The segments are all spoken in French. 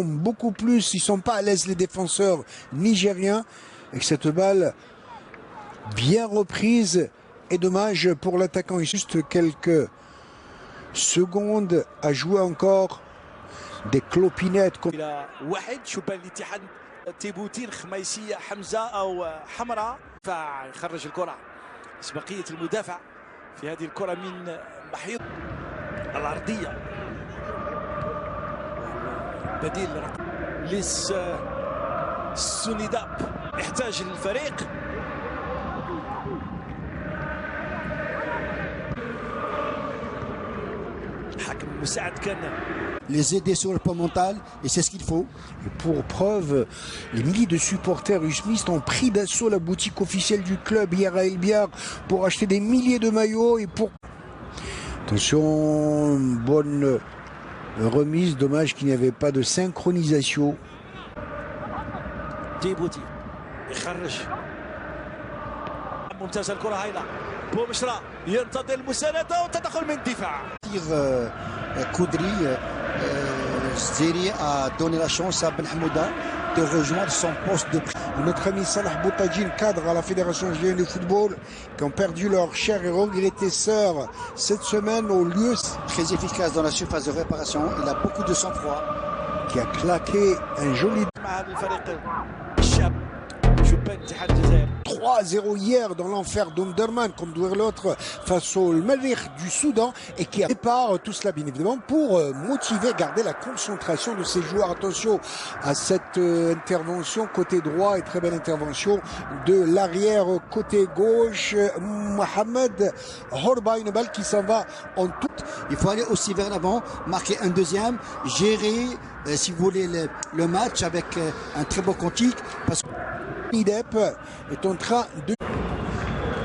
beaucoup plus, ils sont pas à l'aise les défenseurs nigériens, et que cette balle bien reprise est dommage pour l'attaquant. Il y a juste quelques secondes à jouer encore. Des clopinettes. تيبوتين خميسية حمزة أو حمراء فيخرج الكرة. بقية المدافع في هذه الكرة من محيط الأرضية. بديل ليس سونيداب يحتاج الفريق. الحكم المساعد كان les aider sur le plan mental, et c'est ce qu'il faut. Et pour preuve, les milliers de supporters usmistes ont pris d'assaut la boutique officielle du club hier à El Biar pour acheter des milliers de maillots et pour... Attention, bonne remise, dommage qu'il n'y avait pas de synchronisation. ديبوتي يخرج ممتازة الكرة هايلة بومشرا ينتظر المساندة وتدخل من الدفاع. Koudri Zeri a donné la chance à Ben Hamouda de rejoindre son poste de prix. Notre ami Salah Boutadjine, cadre à la Fédération nigérienne de football, qui ont perdu leur chère et regrettée sœur cette semaine au lieu. Très efficace dans la surface de réparation, il a beaucoup de sang-froid. Qui a claqué un joli 3-0 hier dans l'enfer d'Omdurman, comme doit l'autre, face au Malvir du Soudan, et qui prépare tout cela bien évidemment pour motiver, garder la concentration de ces joueurs. Attention à cette intervention côté droit, et très belle intervention de l'arrière côté gauche, Mohamed Horba, une balle qui s'en va en tout. Il faut aller aussi vers l'avant, marquer un deuxième, gérer, si vous voulez, le match avec un très beau quantique, parce que Nidep est en train de...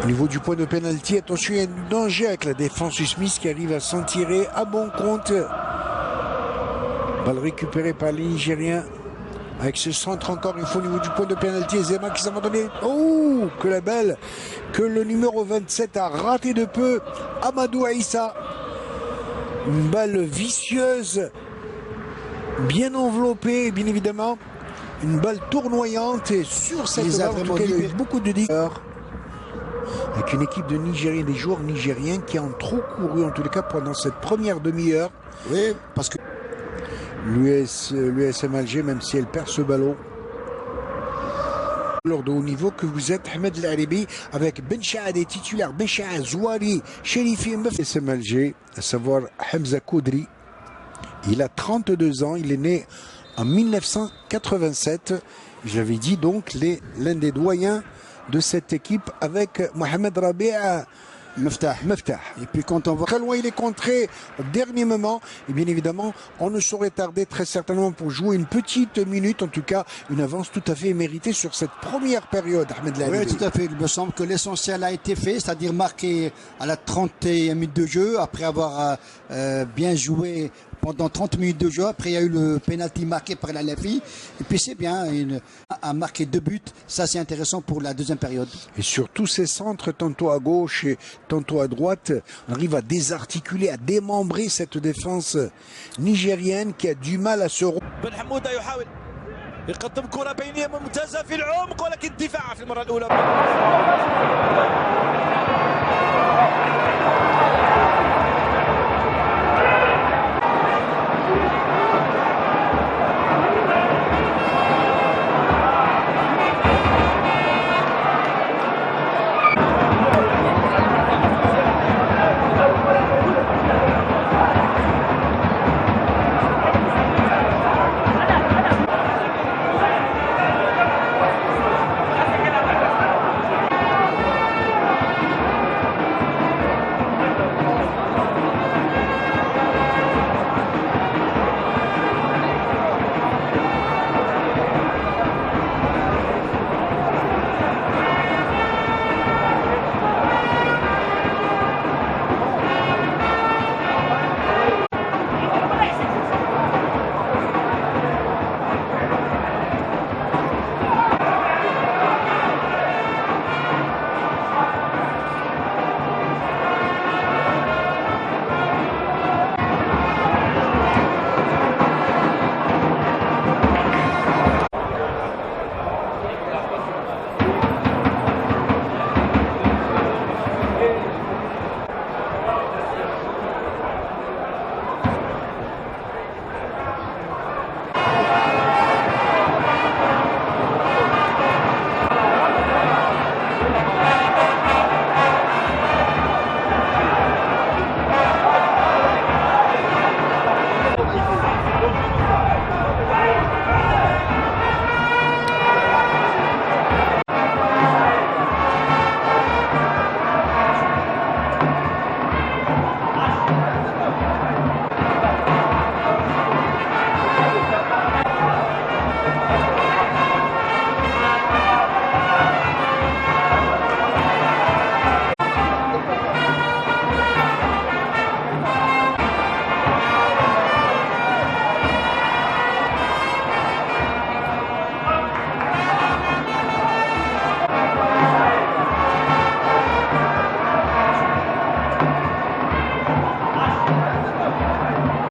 Au niveau du point de pénalty, attention, il y a un danger avec la défense Smith qui arrive à s'en tirer à bon compte. Balle récupérée par les Nigériens. Avec ce centre encore une fois au niveau du point de pénalty. Zema qui s'en va donner. Oh, que la balle que le numéro 27 a raté de peu. Amadou Aïssa. Une balle vicieuse, bien enveloppée, bien évidemment. Une balle tournoyante, et sur cette balle, en tout cas, il y a eu beaucoup de dégâts. Avec une équipe de Nigériens, des joueurs nigériens qui ont trop couru, en tous les cas, pendant cette première demi-heure. Oui, parce que l'USM Alger, même si elle perd ce ballon. Alors de haut niveau que vous êtes, Ahmed El-Aribi, avec Ben Chaad titulaire, Ben Chaad, Zouari, Chérifi, l'USM Alger, à savoir Hamza Koudri. Il a 32 ans, il est né en 1987, je l'avais dit donc, l'un des doyens de cette équipe avec Mohamed Rabia Meftah. Et puis quand on voit très loin, il est contré au dernier moment. Et bien évidemment, on ne saurait tarder très certainement pour jouer une petite minute, en tout cas une avance tout à fait méritée sur cette première période, Ahmed Lahiri. Oui, tout à fait. Il me semble que l'essentiel a été fait, c'est-à-dire marqué à la 31e minute de jeu, après avoir bien joué pendant 30 minutes de jeu. Après, il y a eu le penalty marqué par la Lafi. Et puis, c'est bien, à marquer 2 buts. Ça, c'est intéressant pour la deuxième période. Et sur tous ces centres, tantôt à gauche et tantôt à droite, on arrive à désarticuler, à démembrer cette défense nigérienne qui a du mal à se... Ben Hamouda يحاول يقدم كرة بينية ممتازة في العمق، ولكن الدفاع في المرة الأولى.